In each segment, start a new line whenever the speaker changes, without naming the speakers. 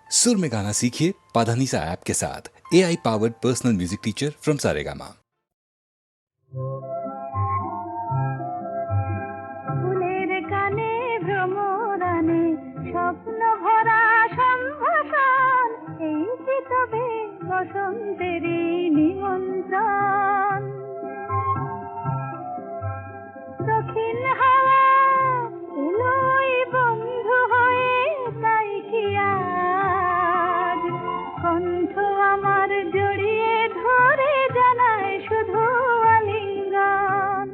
सुर में गाना सीखिए पाधानीसा ऐप के साथ। AI powered personal music teacher from Saregama.
ফুলের কানে ভ্রমরানে স্বপ্ন ভরা সম্ভাষণ, এই যে তবে বসন্তেরই নিমন্ত্রণ। দক্ষিণ হাওয়া এলোই বন্ধু হয়ে, তাই কি আজ কণ্ঠ আমার জড়িয়ে ধরে জানায় শুধু আলিঙ্গন।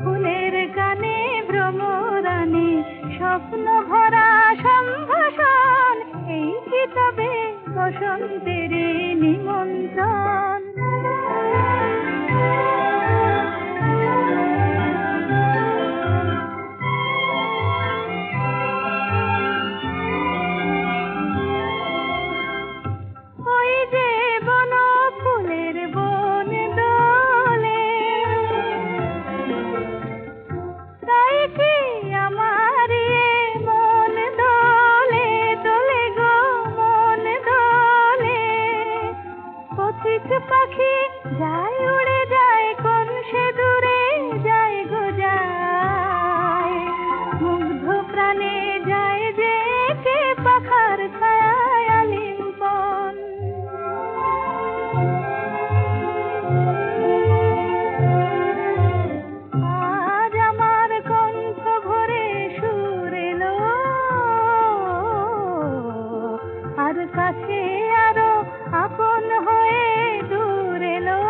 ফুলের কানে ভ্রমরানে স্বপ্ন ভরা সম্ভাষণ, এই কি তবে বসন্তের নিমন্ত্রণ। ওই যে বন ফুলের বন দোলে, তাই কি আমার মন দোলে দোলে গো মন দোলে। পথিক পাখি যায় উড়ে যায়, কোন সে দূরে যায় গো যায়। মুগ্ধ প্রাণে যায় যে কে পাখার ছায়ায় আলিঙ্গন। আজ আমার কণ্ঠ ভরে সুর এলো, আর কাছে আরো আপন হয়ে দূর এলো।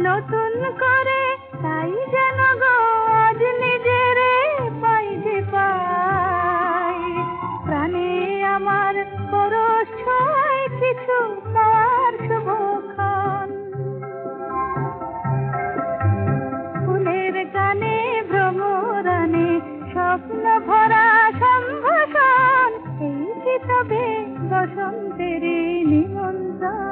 নতুন করে তাই যেন গো আজ নিজেরে পাই যে পাই। প্রাণে আমার পরশ ছোঁয় কিছু পাওয়ার শুভক্ষণ। ফুলের কানে ভ্রমরানে স্বপ্ন ভরা সম্ভাষণ, এই কি তবে বসন্তের নিমন্ত্রণ।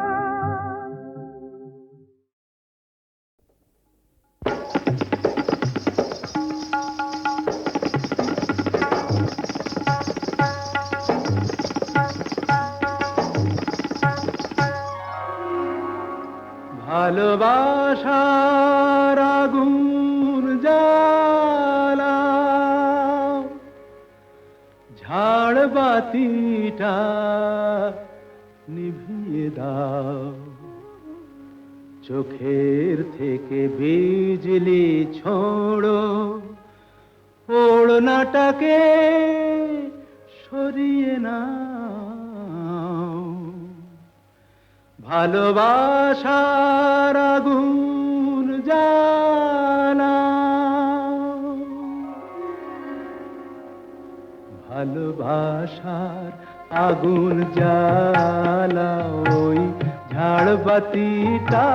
ভালোবাসার আগুন জ্বালা, ঝাড় বাতিটা নিভিয়ে দাও। চোখের থেকে বিজলি ছোড়ো, ওড়নাটাকে সরিয়ে নাও। ভালোবাসার আগুন জ্বালা, ভালোবাসার আগুন জ্বালা, ওই ঝাড়বাতিটা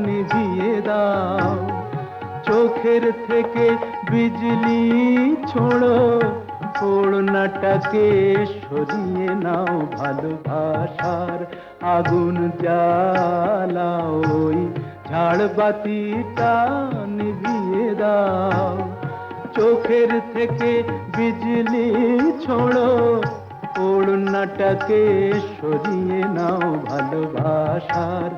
নিভিয়ে দাও। চোখের থেকে বিজলি ছোড়ো, ওড়নাটাকে সরিয়ে নাও। ভালোবাসার আগুন জ্বালা, ওই ঝাড়বাতিটা নিভিয়ে দাও। চোখের থেকে বিজলি ছোড়ো, ওড়নাটাকে সরিয়ে নাও। ভালোবাসার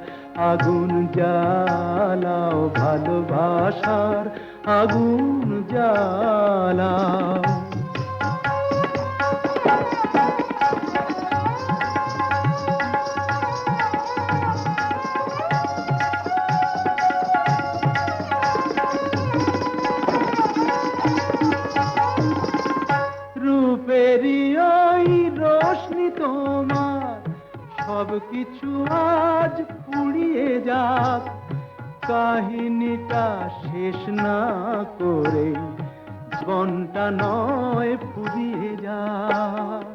আগুন জ্বালাও, ভালোবাসার আগুন জ্বালাও। রূপেরই ওই রোশনি তোমার সব কিছু আজ পুড়িয়ে যাক। কাহিনীটা শেষ না করে জীবনটা নয় ফুরিয়ে যাক।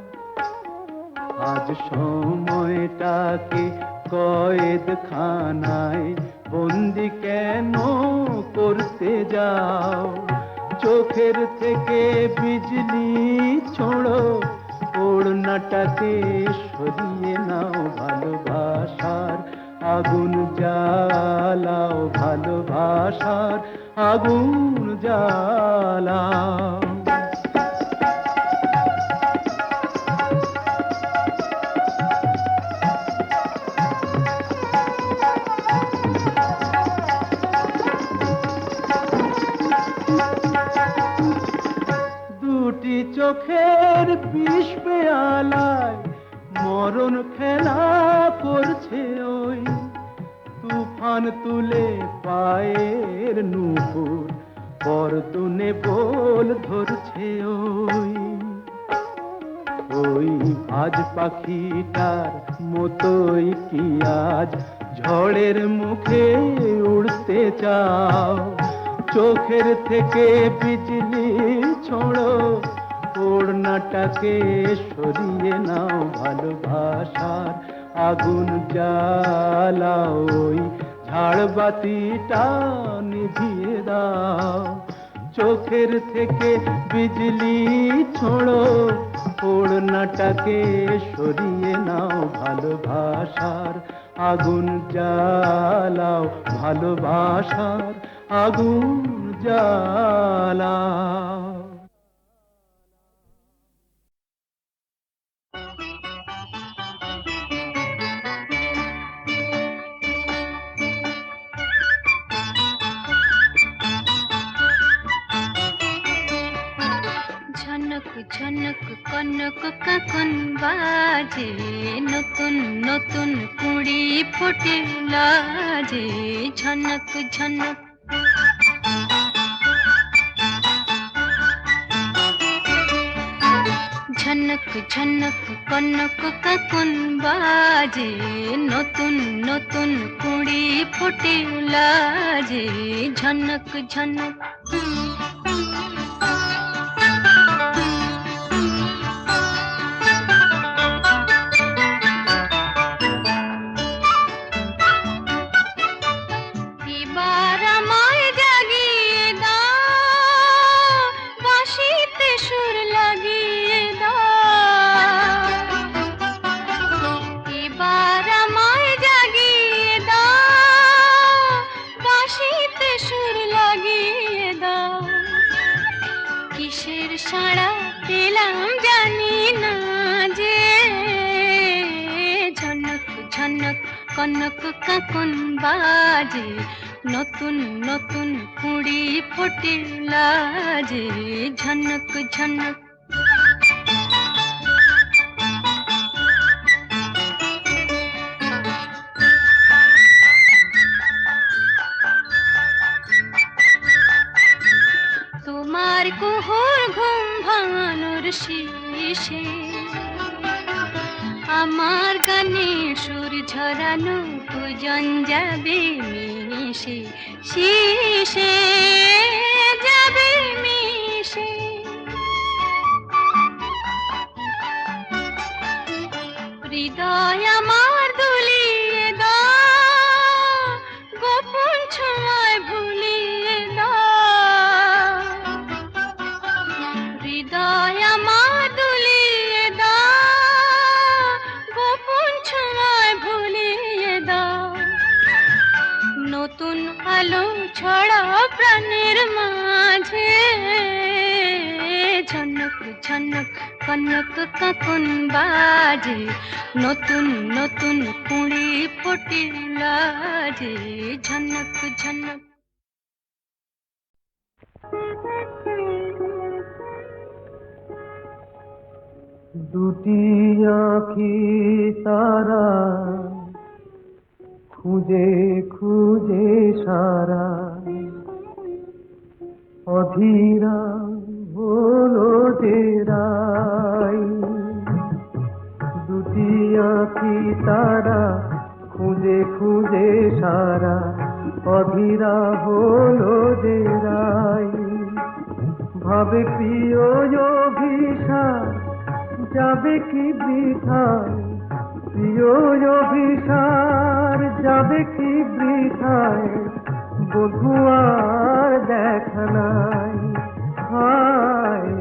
আজ সময়টাকে কয়েদখানায় বন্দি কেন করতে যাও? চোখের থেকে বিজলি ছোড়ো, ওড়নাটাকে সরিয়ে নাও। ভালোবাসার আগুন জ্বালাও, ভালোবাসার আগুন জ্বালাও। দুটি চোখের বিষ পেয়ালায় মরণ খেলা করছে ওই, তুফান তুলে পায়ের নুপুর পরদুনে বল ধরছে ওই। ওই আজ পাখিটার মতোই কি আজ ঝড়ের মুখে উড়তে চাও? চোখের থেকে বিজলি ছোড়ো, ওড়নাটাকে সরিয়ে নাও, ভালোবাসার আগুন জ্বালাও, ওই ঝাড়বাতিটা নিভিয়ে দাও। চোখের থেকে বিজলি ছোড়ো, ওড়নাটাকে সরিয়ে নাও, ভালোবাসার আগুন জ্বালাও, ভালোবাসার আগুন জ্বালাও।
ঝনক ঝনক কনক কাকন বাজে, নতুন নতুন কুড়ি ফোটে লাজে। ঝনক ঝনক ঝনক ঝনক কনক কাকন বাজে, নতুন নতুন কুড়ি ফোটে লাজে। ঝনক ঝনক এবার আমায় জাগিয়ে দাও, বাঁশিতে সুর লাগিয়ে দাও। এবার আমায় জাগিয়ে দাও, বাঁশিতে সুর লাগিয়ে দাও। কিসের সাড়া পেলাম জানি না যে, ঝনক ঝনক কনক কাকন বাজে, নতুন নতুন কুড়ি ফোটে লাজে। ঝনক ঝনক তোমার কুহুর ঘুম ভাঙানোর শেষে, আমার গানে সুর ঝরানো পূজন যাবে মিশে, শিশে যাবে মিশে। হৃদয় আমার দুলিয়ে দাও, গোপন ছোঁয়ায় ভুলিয়ে দাও। হৃদয় আমার দুলিয়ে দাও, গোপন ছোঁয়ায় ভুলিয়ে দাও। নতুন আলো ছড়াও প্রাণের মাঝে, ঝনক ঝনক কনক কাকন বাজে, নতুন নতুন কুড়ি ফোটে লাজে। ঝনক ঝনক
দুটি আঁখি তারা খুঁজে খুঁজে সারা, অধীরা হলো যে রাই। দুটি আঁখি তারা খুঁজে খুঁজে সারা, অধীরা হলো যে রাই। ভাবে প্রিয় অভিশাপ যাবে কি বৃথায়, প্রিয় অভিশাপ যাবে কি বৃথায়, বধুয়ার দেখা নাই, হায়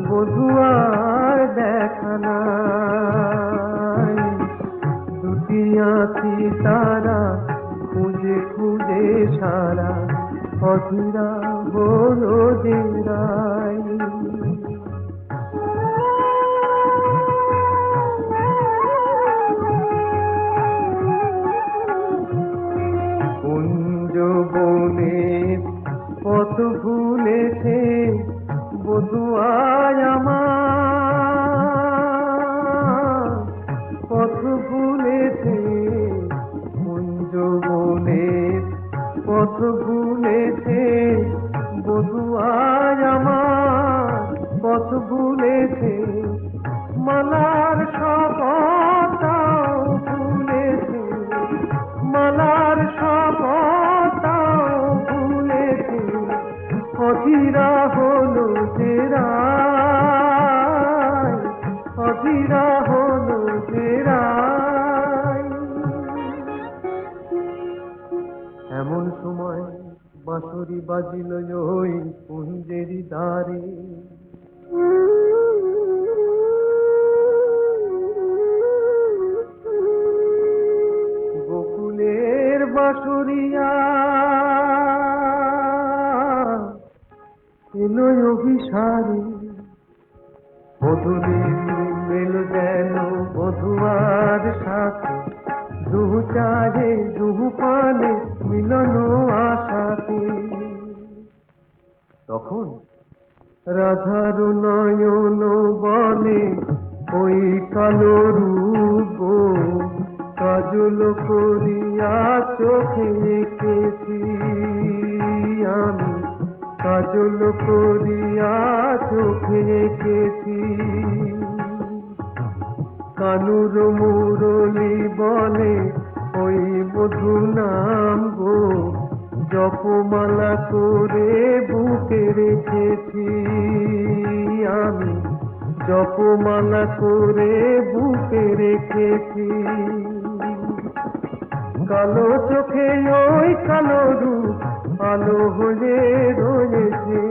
বধুয়ার দেখা নাই। দুটি আঁখি তারা অধীরা হলো যে রায়। কুঞ্জ বনের পথ ভুলেছে বধুয়ায় আমার, পথ ভুলেছে কুঞ্জ বনের পথ ভুলেছে বধুয়ায় আমার, পথ ভুলেছে মালার শপথটাও ভুলেছে, মালার শপথটাও ভুলেছে, অধীরা হলো যে রায়, অধীরা হলো যে রায়। এমন সময় বাঁশরি বাজিল ওই কুঞ্জেরি দ্বারে, গোকুলের বাঁশরিয়া এলো অভিসারে, বধূদের মেল যেন বধুয়ার সাথে, দুহু চাহে দুহু পানে মিলন আশাতে। তখন রাধার নয়ন বলে ওই কালো রূপ কাজল করিয়া চোখে এঁকেছি আমি, কাজল করিয়া চোখে এঁকেছি। কানুর মুরলি বলে ওই মধু নাম গো, জপমালা করে বুকে রেখেছি আমি, জপমালা করে বুকে রেখেছি। কালো চোখে ওই কালো রূপ আলো হয়ে রয়েছে,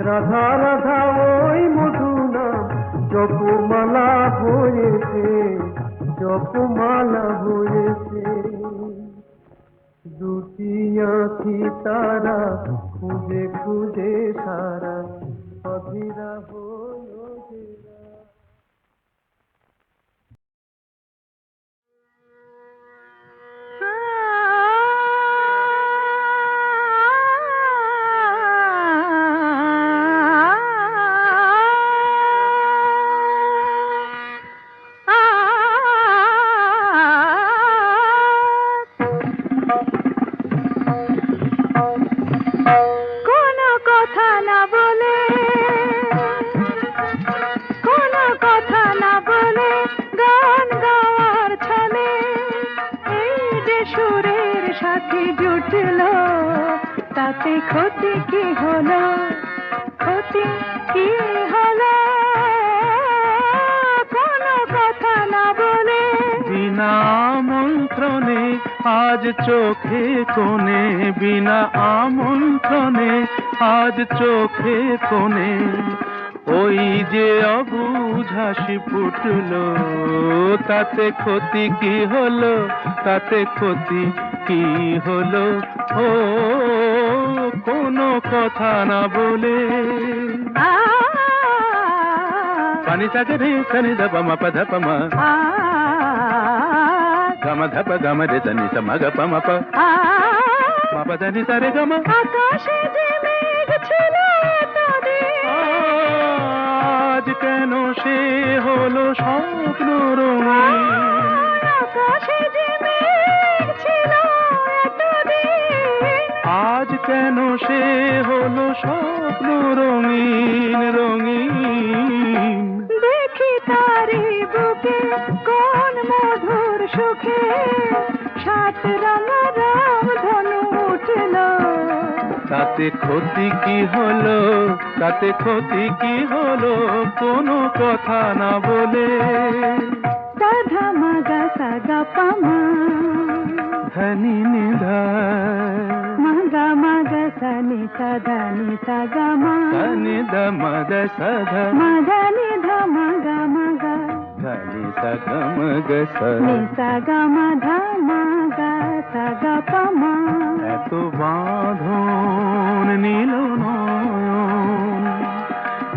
রাধা রাধা ওই মধু নাম জপমালা হয়েছে, জপমালা হয়েছে। দুটি আঁখি তারা খুঁজে খুঁজে সারা, অধীরা হলো যে রায়।
কোনো কথা না বলে, কোনো কথা না বলে গান গাওয়ার ছলে এই যে সুরের সাথে জুটলো, তাতে ক্ষতি কি হলো, ক্ষতি কি হলো? কোনো কথা না বলে
বিনা আমন্ত্রণে আজ চোখে কোণে, বিনা আমন্ত্রণে আজ চোখে কোণে ওই যে অবুঝ হাসি ফুটলো, তাতে ক্ষতি কি হলো, তাতে ক্ষতি কি হলো? ও কোনো কথা না বলে। পানি সাথে রে সনি ধপ ম প ধপ ম গম ধপ গম রে সনি স ম গ প ম প ম প ধনি সা রে গম।
আকাশে যে মেঘ ছিল এতদিন,
আজ কেন সে হলো স্বপ্ন রঙিন,
আকাশে যে মেঘ ছিল এতদিন,
আজ কেন সে হলো স্বপ্ন রঙিন রঙিন।
দেখি তারি বুকে কোন মধুর সুখে সাত রঙা রাম ধনু উঠল,
তাতে ক্ষতি কি হলো, তাতে ক্ষতি কি হলো? কোনো কথা না বলে।
সাধা মাগা সাগা পামা,
ধনি নিধা
মাগা মাগা সানি সাধা নি সাগা মা,
সনি দ মদ সধ
মাগা নি ধা মাগা মাগা
ধনি সগ মগ স
নি সাগা মা ধা মাগা সাগা পামা।
এত বাঁধন নীল নয়ন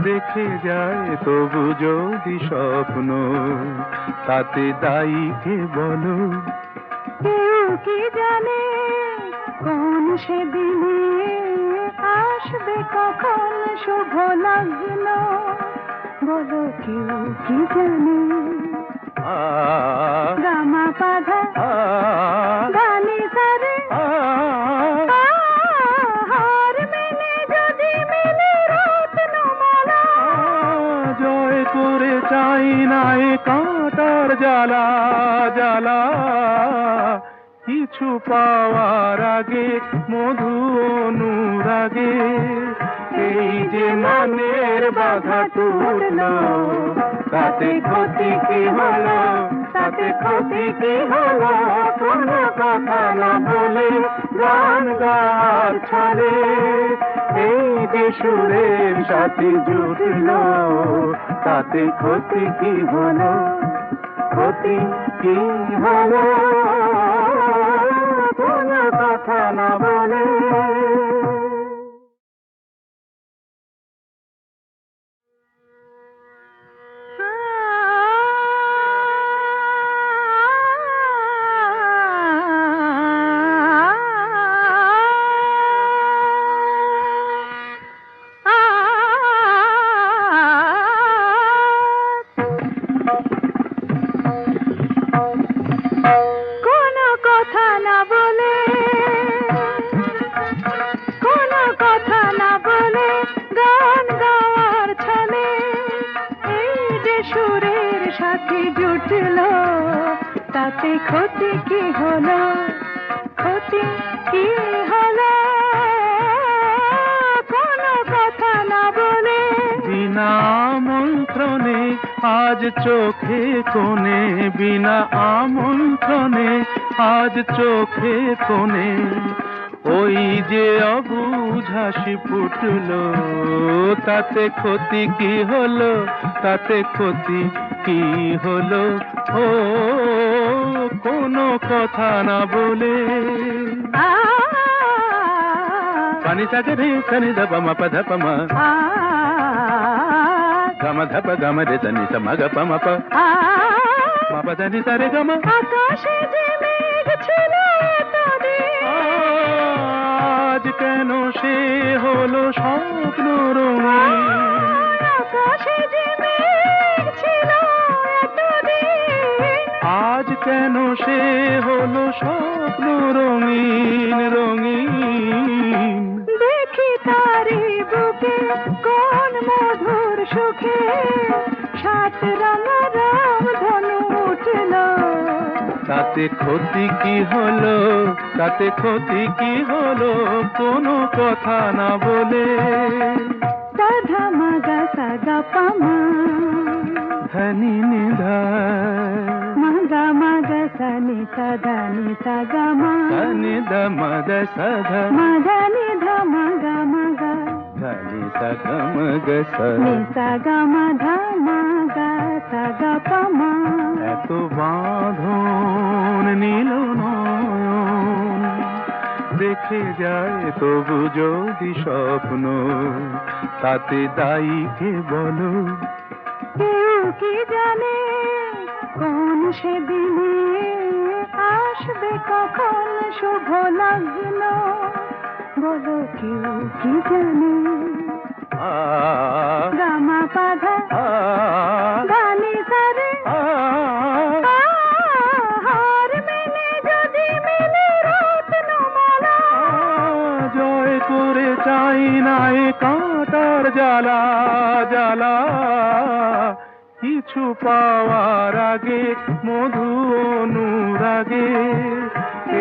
দেখে যায় তবু যদি স্বপ্ন তাতে দায়ী কে বলো
কেউ কি জানে কোন সেদিনে আসবে কখন শুভ লগ্ন, বলো কেউ কি জানে।
আ
গামা পাধা
আ
গানি সারে
আ
হার মেলে যদি মেলে রত্নমালা,
জয় করে চাই না এ কাঁটার জ্বালা জ্বালা কিছু পাওয়ার আগে মধু অনুরাগে এই যে মনের বাধা টুটলো তাতে ক্ষতি কি হলো তাতে ক্ষতি কি হলো কোনো কথা না বলে গান গাওয়ার ছলে এই যে সুরের সাথে জুটলো তাতে ক্ষতি কি হলো ক্ষতি কি হলো কোনো কথা না বলে।
কোনো কথা না বলে, কোনো কথা না বলে গান গাওয়ার ছলে এই যে সুরের সাথে জুটলো তাতে ক্ষতি কি হলো, ক্ষতি কি হলো কোনো কথা না বলে।
বিনা আমন্ত্রণে আজ চোখে কোণে বিনা আমন্ত্রণে আজ চোখে কোণে ওই যে অবুঝ হাসি ফুটলো তাতে ক্ষতি কি হলো তাতে ক্ষতি কি হলো ও কোনো কথা না বলে। পানি সাগে রে সনি দপ ম পধ পমা গম ধপ গম রে সনি সম গ পম প ম পধ নি সরে গম।
আকাশে যে মেঘ ছিল এতদিন,
আজ কেন সে হলো স্বপ্ন রঙিন
আকাশে যে মেঘ ছিল এতদিন,
আজ কেন সে হলো স্বপ্ন রঙিন রঙিন।
দেখি তারি বুকে কোন মধুর সুখে সাত রাঙা রাম ধনু উঠল,
তাতে ক্ষতি কি হলো তাতে ক্ষতি কি হলো কোনো কথা না বলে।
সাধা মাগা সাগা পামা
ধনি নিধা
মাগা মাগা সানি সাধা নি সাগা মা
ধনি দ মদ সধ
মাগা নি ধা মাগা মাগা
ধনি সগম গ স।
নি সাগা মাধা মাগা সাগা পামা।
এত বাঁধন নীল নয়ন দেখে যায় তবু যদি স্বপ্ন তাতে দায়ী কে বলো
কেউ কি জানে কোন সেদিনে আসবে কখন শুভ লগ্ন, বলো কেউ কি জানে।
আ
গামা পাধা
আ
গানি সারে
আ
হার মেলে যদি মেলে রত্নমালা,
জয় করে চাই না এ কাঁটার জ্বালা জ্বালা কিছু পাওয়ার আগে মধু অনুরাগে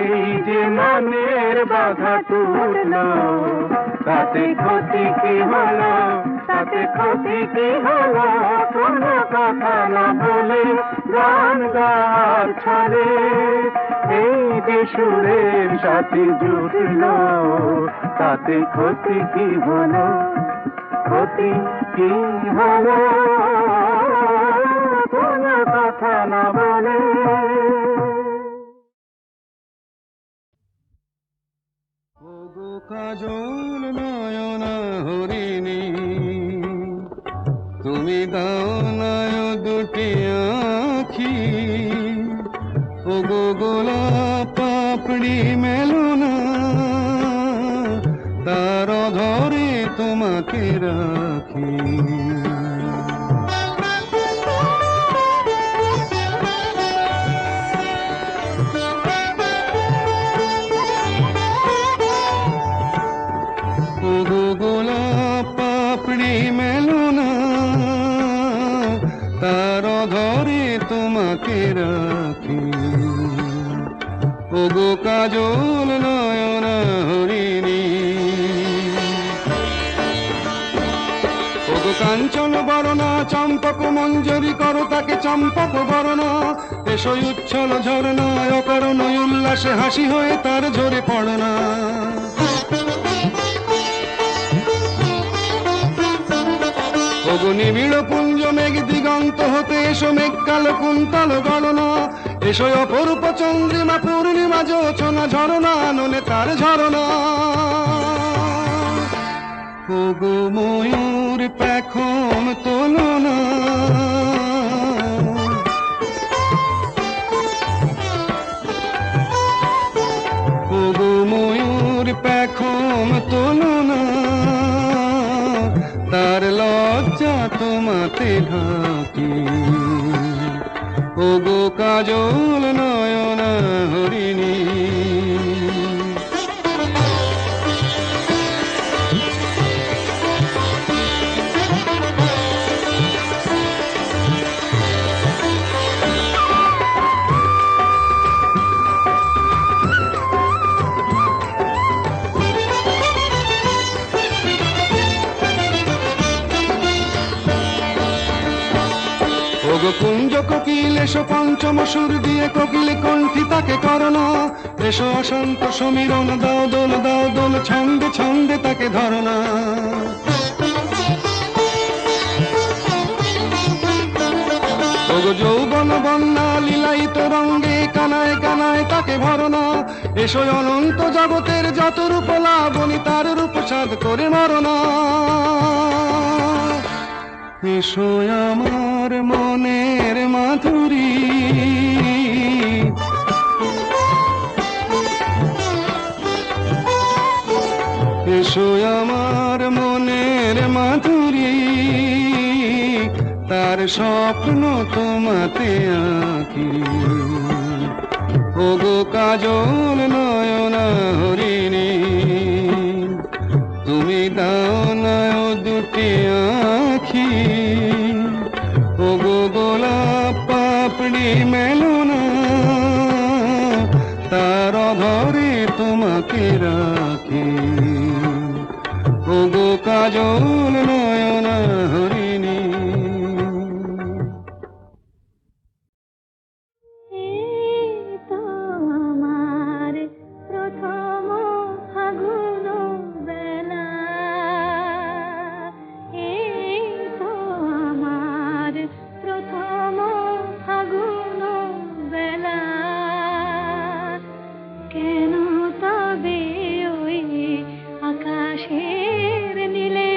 এই যে মনের বাধা টুটলো তাতে ক্ষতি কি হলো তাতে ক্ষতি কি হলো কোনো কথা না বলে গান গাওয়ার ছলে এই যে সুরের সাথে জুটলো তাতে ক্ষতি কি হলো ক্ষতি কি হলো কোনো কথা না বলে।
কাজল নয়না হরিণী, তুমি দাও নয় দুটি আখি, ও গো গোলাপ পাপড়ি মেলো না, তার ধরে তোমাকে রাখি। গোলাপ পাপড়ি মেলো না, তার ধরে তোমাকে রাখি, ও গো কাজল নয়না হরিণী। ও গো কাঞ্চন বরণা চম্পক মঞ্জরি করো তাকে চম্পক বরণা, এসো উচ্ছল ঝরনা অকারণ উল্লাসে হাসি হয়ে তার ঝরে পড়না। নিবিড় পুঞ্জ মেঘ দিগন্ত হতে এসো মেঘ কালো কুন্তল গণনা, এসো অপরূপ চন্দ্রিমা পূর্ণিমা যোচনা ঝরনা নলে তার ঝরনা। ওগো ময়ূর পেখম তোলো না, ওগো ময়ূর পেখম তোলো না, তার লজ্জা তোমাতে ঢাকি, ও গো কাজল নয়না হরিণী। কুঞ্জ কোকিল এসো পঞ্চম সুর দিয়ে কোকিল কণ্ঠী তাকে করোনা, এসো অশান্ত সমীরণ দাও দোল ছন্দে ছন্দে তাকে ধরনা। ওগো যৌবন বন্যা লীলায়িত রঙ্গে কানায় কানায় তাকে ভরনা, এসো অনন্ত জগতের যত রূপ লাবণী তার রূপ সাধ করে মরনা। এসো আমার মনের মাধুরী, এসো আমার মনের মাধুরী, তার স্বপ্ন তোমাতে আঁকি, ও গো কাজল নয়না হরিণী। তুমি দাও নয় দুটি আখি, ও গো গোলাপ পাপড়ি মেলো না, তার ধরে তোমাকে রাখি, ও গো কাজল নয়না হরিণী।
আকাশের নীলে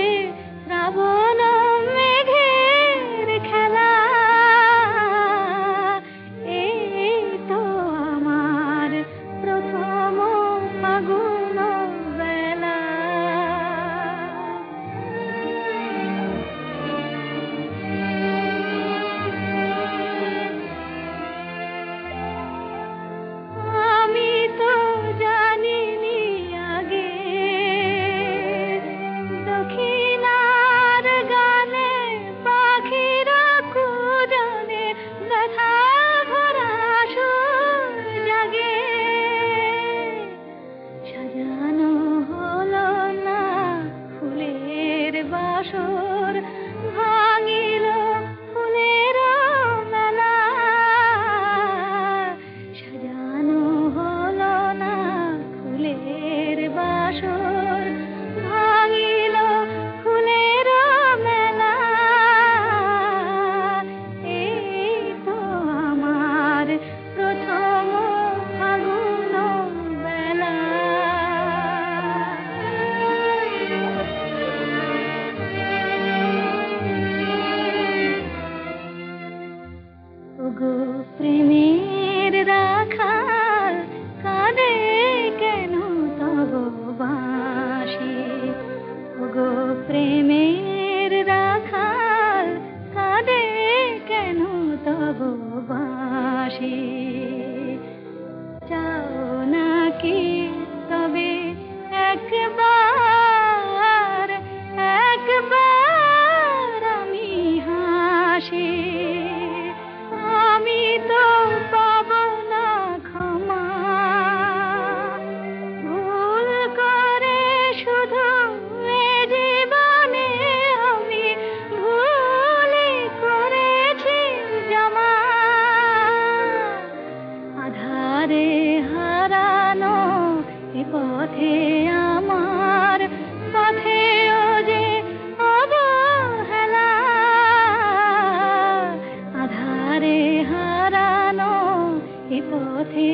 পথে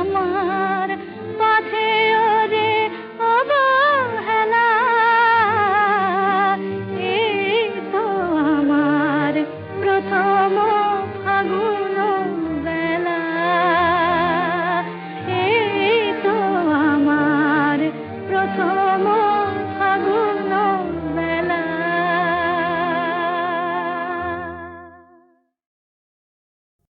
আমার